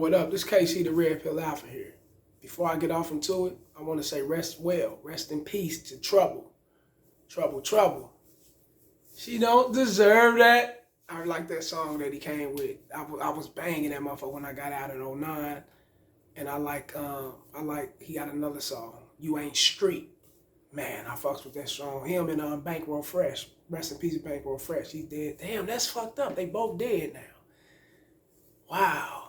What up? This KC the Red Pill Alpha here. Before I get off into it, I want to say rest well, rest in peace to Trouble. Trouble. She don't deserve that. I like that song that he came with. I was banging that motherfucker when I got out in 09. And I like he got another song, You Ain't Street. Man, I fucks with that song. Him and Bankroll Fresh. Rest in peace to Bankroll Fresh. He's dead. Damn, that's fucked up. They both dead now. Wow.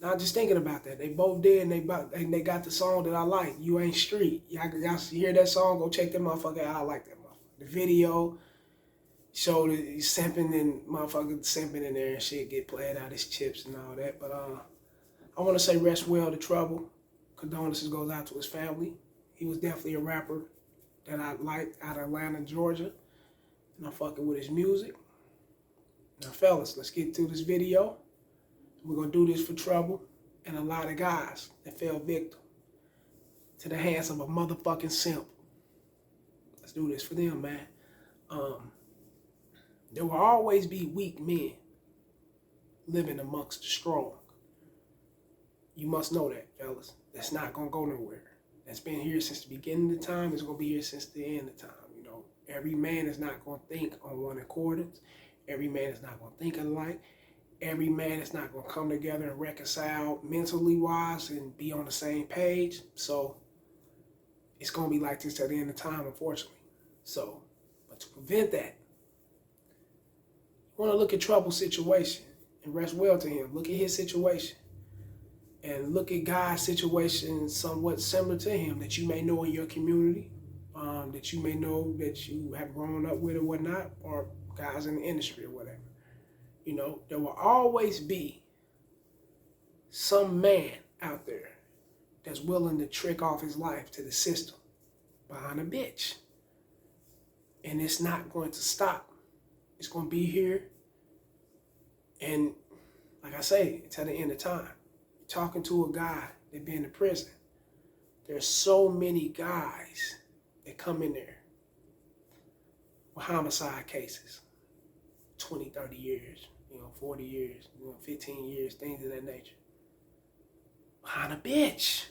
Now just thinking about that. They both dead and they got the song that I like, You Ain't Street. Y'all hear that song? Go check that motherfucker out. I like that motherfucker. The video showed it, simping and motherfucker simping in there and shit, get played out his chips and all that. But I want to say rest well to Trouble. Condolences goes out to his family. He was definitely a rapper that I liked out of Atlanta, Georgia. And I'm fucking with his music. Now, fellas, let's get through this video. We're going to do this for Trouble and a lot of guys that fell victim to the hands of a motherfucking simp. Let's do this for them, man. There will always be weak men living amongst the strong. You must know that, fellas. That's not going to go nowhere. That's been here since the beginning of the time. It's going to be here since the end of time. You know, every man is not going to think on one accordance. Every man is not going to think alike. Every man is not going to come together and reconcile mentally wise and be on the same page. So it's going to be like this at the end of time, unfortunately. So, but to prevent that, you want to look at Trouble's situation and rest well to him. Look at his situation. And look at Guy's situation somewhat similar to him that you may know in your community, that you may know that you have grown up with or whatnot, or guys in the industry or whatever. You know, there will always be some man out there that's willing to trick off his life to the system behind a bitch. And it's not going to stop. It's going to be here. And like I say, until the end of time. Talking to a guy that been in prison. There's so many guys that come in there with homicide cases. 20, 30 years, 40 years, 15 years, things of that nature. Behind a bitch.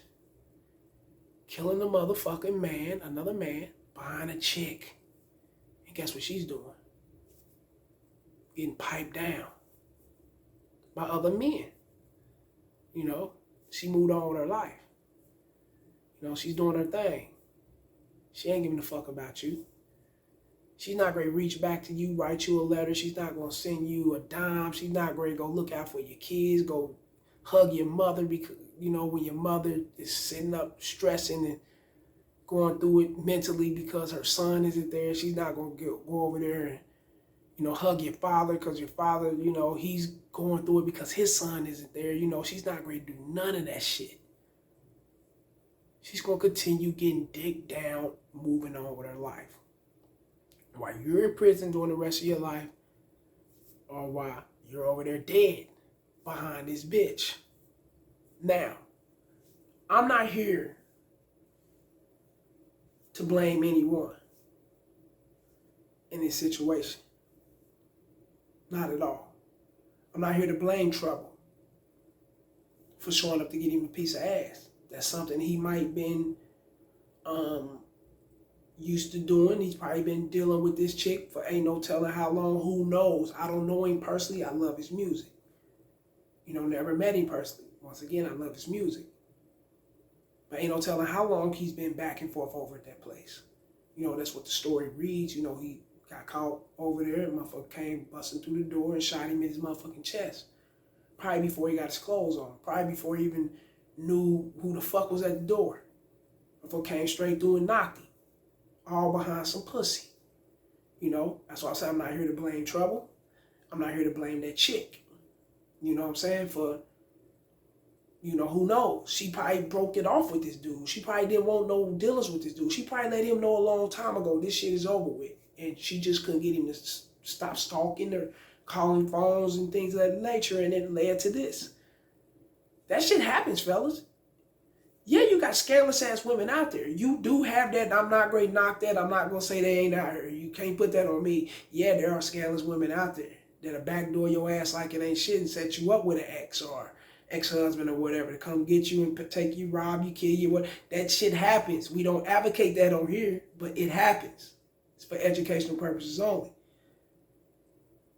Killing a motherfucking man, another man, behind a chick. And guess what she's doing? Getting piped down by other men. She moved on with her life. She's doing her thing. She ain't giving a fuck about you. She's not going to reach back to you, write you a letter. She's not going to send you a dime. She's not going to go look out for your kids, go hug your mother because, when your mother is sitting up stressing and going through it mentally because her son isn't there. She's not going to go over there and hug your father because your father, he's going through it because his son isn't there. She's not going to do none of that shit. She's going to continue getting digged down, moving on with her life. While you're in prison doing the rest of your life, or while you're over there dead behind this bitch. Now, I'm not here to blame anyone in this situation. Not at all. I'm not here to blame Trouble for showing up to get him a piece of ass. That's something he might been used to doing. He's probably been dealing with this chick for ain't no telling how long. Who knows? I don't know him personally. I love his music. Never met him personally. Once again, I love his music. But ain't no telling how long he's been back and forth over at that place. That's what the story reads. He got caught over there and motherfucker came busting through the door and shot him in his motherfucking chest. Probably before he got his clothes on. Probably before he even knew who the fuck was at the door. Motherfucker came straight through and knocked him. All behind some pussy. That's why I say I'm not here to blame Trouble. I'm not here to blame that chick. You know what I'm saying? For, who knows? She probably broke it off with this dude. She probably didn't want no dealings with this dude. She probably let him know a long time ago this shit is over with. And she just couldn't get him to stop stalking or calling phones and things of that nature, and it led to this. That shit happens, fellas. Yeah, you got scandalous ass women out there. You do have that. I'm not going to knock that. I'm not going to say they ain't out here. You can't put that on me. Yeah, there are scandalous women out there that'll backdoor your ass like it ain't shit and set you up with an ex or ex-husband or whatever to come get you and take you, rob you, kill you. What that shit happens. We don't advocate that on here, but it happens. It's for educational purposes only.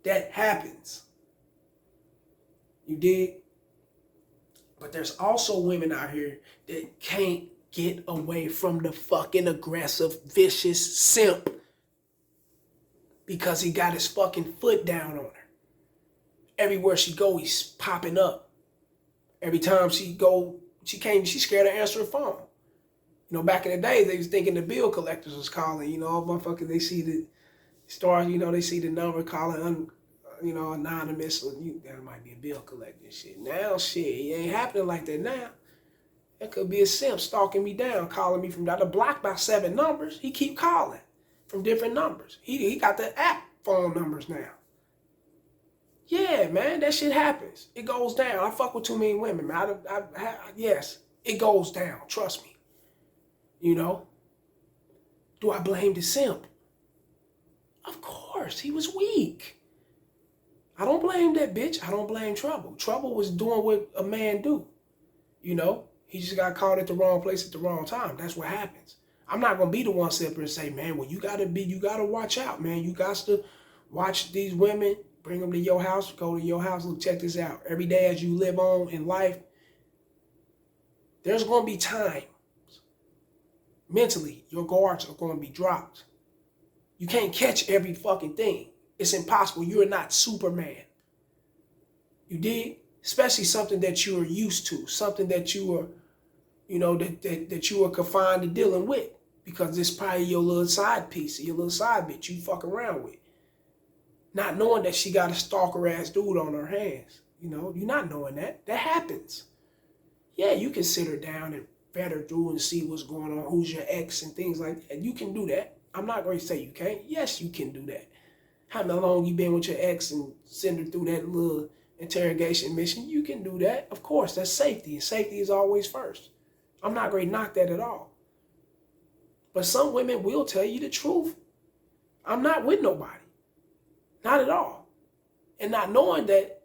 That happens. You dig? But there's also women out here that can't get away from the fucking aggressive, vicious simp because he got his fucking foot down on her. Everywhere she go, he's popping up. Every time she came, she's scared to answer the phone. You know, back in the day, they was thinking the bill collectors was calling. You know, motherfuckers, they see the stars, you know, they see the number calling, anonymous. Or that might be a bill collector shit. Now, shit, it ain't happening like that now. That could be a simp stalking me down, calling me from down the block by 7 numbers. He keep calling from different numbers. He got the app phone numbers now. Yeah, man, that shit happens. It goes down. I fuck with too many women, man. Yes, it goes down. Trust me. You know? Do I blame the simp? Of course, he was weak. I don't blame that bitch. I don't blame Trouble. Trouble was doing what a man do. You know? He just got caught at the wrong place at the wrong time. That's what happens. I'm not going to be the one sitting and say, man, well, you got to watch out, man. You got to watch these women. Bring them to your house, go to your house, look, check this out. Every day as you live on in life, there's going to be times, mentally, your guards are going to be dropped. You can't catch every fucking thing. It's impossible. You're not Superman. You dig? Especially something that you are used to, something that you are, that you are confined to dealing with, because it's probably your little side piece, your little side bitch you fuck around with. Not knowing that she got a stalker-ass dude on her hands. You know, you're not knowing that. That happens. Yeah, you can sit her down and vet her through and see what's going on, who's your ex and things like that. You can do that. I'm not going to say you can't. Yes, you can do that. How long you been with your ex and send her through that little interrogation mission? You can do that. Of course, that's safety. And safety is always first. I'm not going to knock that at all. But some women will tell you the truth. I'm not with nobody. Not at all. And not knowing that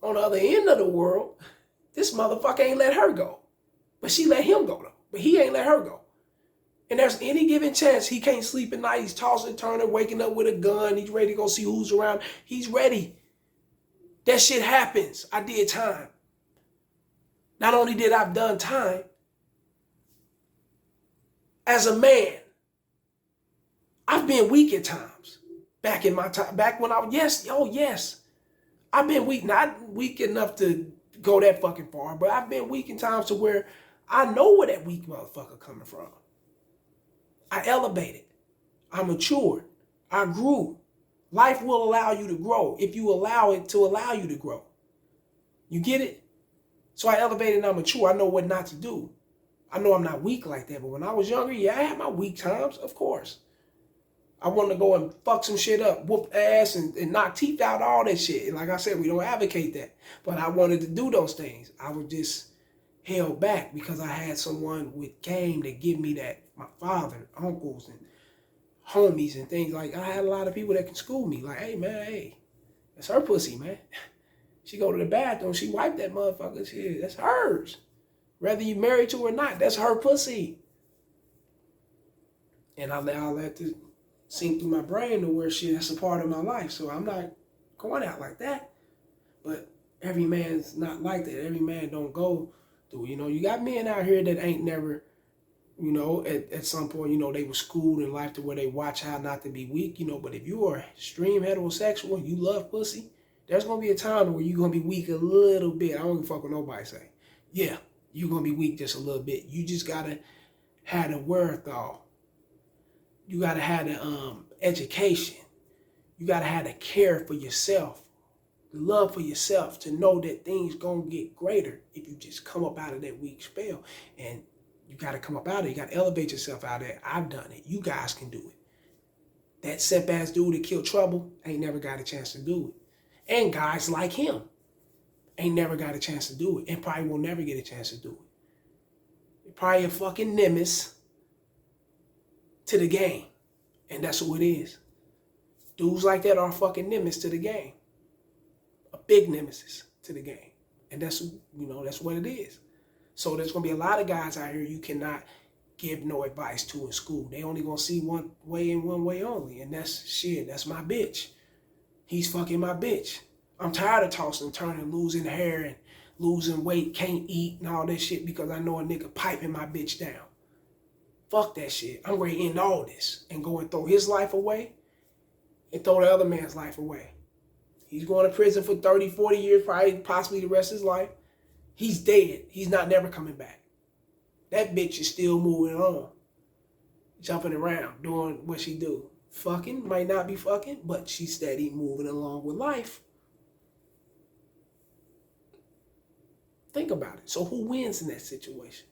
on the other end of the world, this motherfucker ain't let her go. But she let him go though. But he ain't let her go. And there's any given chance he can't sleep at night. He's tossing and turning, waking up with a gun. He's ready to go see who's around. He's ready. That shit happens. I did time. Not only did I done time, as a man, I've been weak at times. Back in my time, back when I was, yes. I've been weak, not weak enough to go that fucking far, but I've been weak in times to where I know where that weak motherfucker coming from. I elevated. I matured. I grew. Life will allow you to grow if you allow it to allow you to grow. You get it? So I elevated and I mature. I know what not to do. I know I'm not weak like that, but when I was younger, yeah, I had my weak times, of course. I wanted to go and fuck some shit up, whoop ass and knock teeth out, all that shit. And like I said, we don't advocate that. But I wanted to do those things. I was just held back because I had someone with game that give me that. My father, uncles, and homies and things. Like, I had a lot of people that can school me. Like, hey, man, hey, that's her pussy, man. She go to the bathroom, she wipe that motherfucker. Shit, that's hers. Whether you married to her or not, that's her pussy. And I let it sink through my brain to where shit, that's a part of my life. So I'm not going out like that. But every man's not like that. Every man don't go through. You know, you got men out here that ain't never, you know, at some point, you know, they were schooled in life to where they watch how not to be weak, you know. But if you are extreme heterosexual and you love pussy, there's going to be a time where you're going to be weak a little bit. I don't give a fuck what nobody say. Yeah, you're going to be weak just a little bit. You just got to have the wherewithal. You got to have the education. You got to have the care for yourself, the love for yourself, to know that things going to get greater if you just come up out of that weak spell. And you got to come up out of it. You got to elevate yourself out of it. I've done it. You guys can do it. That simp-ass dude that killed Trouble ain't never got a chance to do it. And guys like him ain't never got a chance to do it and probably will never get a chance to do it. They're probably a fucking nemesis to the game. And that's who it is. Dudes like that are a fucking nemesis to the game. A big nemesis to the game. And that's, that's what it is. So there's going to be a lot of guys out here you cannot give no advice to in school. They only going to see one way and one way only. And that's my bitch. He's fucking my bitch. I'm tired of tossing and turning, losing hair and losing weight, can't eat and all that shit because I know a nigga piping my bitch down. Fuck that shit. I'm ready to end all this and go and throw his life away and throw the other man's life away. He's going to prison for 30, 40 years, probably possibly the rest of his life. He's dead. He's not never coming back. That bitch is still moving on. Jumping around, doing what she do. Fucking, might not be fucking, but she's steady moving along with life. Think about it. So who wins in that situation?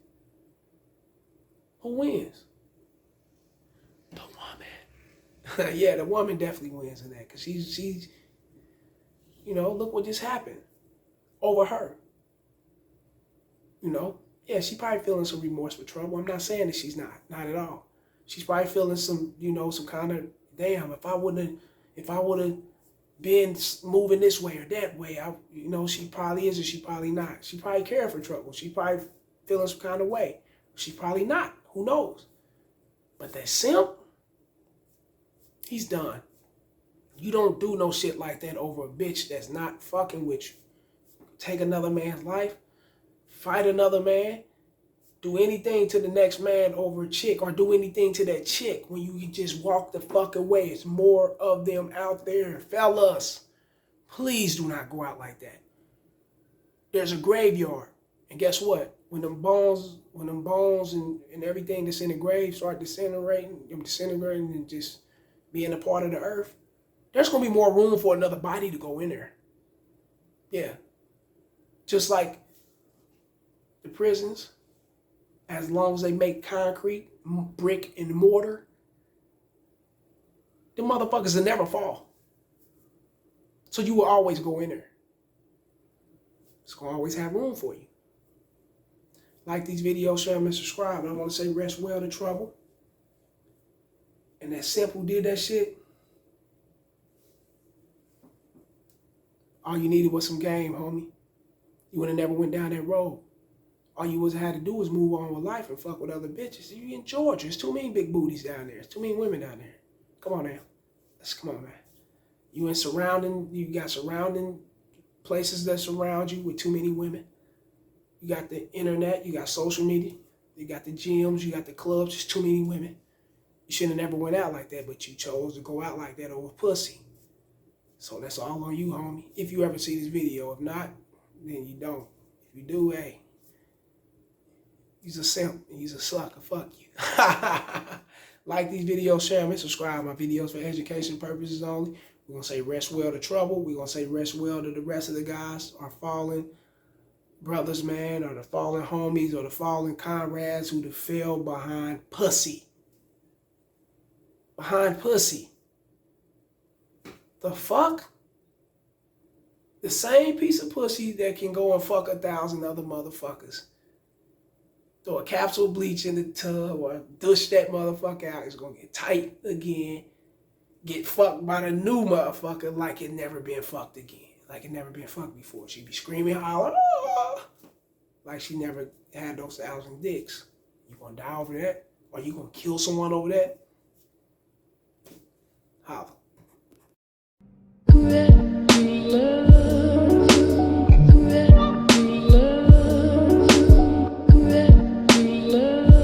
Who wins? The woman. Yeah, the woman definitely wins in that. Because she's, look what just happened over her. Yeah, she probably feeling some remorse for trouble. I'm not saying that she's not at all. She's probably feeling some, some kind of, damn, if I would have been moving this way or that way, she probably is or she probably not. She probably caring for trouble. She probably feeling some kind of way. She probably not. Who knows? But that simp, he's done. You don't do no shit like that over a bitch that's not fucking with you. Take another man's life, fight another man, do anything to the next man over a chick, or do anything to that chick when you can just walk the fuck away. It's more of them out there. Fellas, please do not go out like that. There's a graveyard. And guess what? When them bones and everything that's in the grave start disintegrating and just being a part of the earth, there's going to be more room for another body to go in there. Yeah. Just like the prisons, as long as they make concrete, brick, and mortar, the motherfuckers will never fall. So you will always go in there. It's going to always have room for you. Like these videos, share them, and subscribe. And I want to say rest well to trouble. And that simp who did that shit, all you needed was some game, homie. You would have never went down that road. All you had to do was move on with life and fuck with other bitches. You in Georgia. There's too many big booties down there. There's too many women down there. Come on now. Come on, man. You got surrounding places that surround you with too many women. You got the internet, you got social media, you got the gyms, you got the clubs, there's too many women. You shouldn't have never went out like that, but you chose to go out like that over pussy. So that's all on you, homie. If you ever see this video. If not, then you don't. If you do, hey, he's a simp, he's a sucker, fuck you. Like these videos, share them, and subscribe. My videos for education purposes only. We're going to say rest well to trouble. We're going to say rest well to the rest of the guys, our fallen brothers, man, or the fallen homies, or the fallen comrades who fell behind pussy. Behind pussy. The fuck? The same piece of pussy that can go and fuck 1,000 other motherfuckers. Throw a capsule of bleach in the tub or douche that motherfucker out. It's going to get tight again. Get fucked by the new motherfucker like it never been fucked again. Like it never been fucked before. She be screaming, hollering, oh! Like she never had those 1,000 dicks. You gonna die over that? Or you gonna kill someone over that? Holla.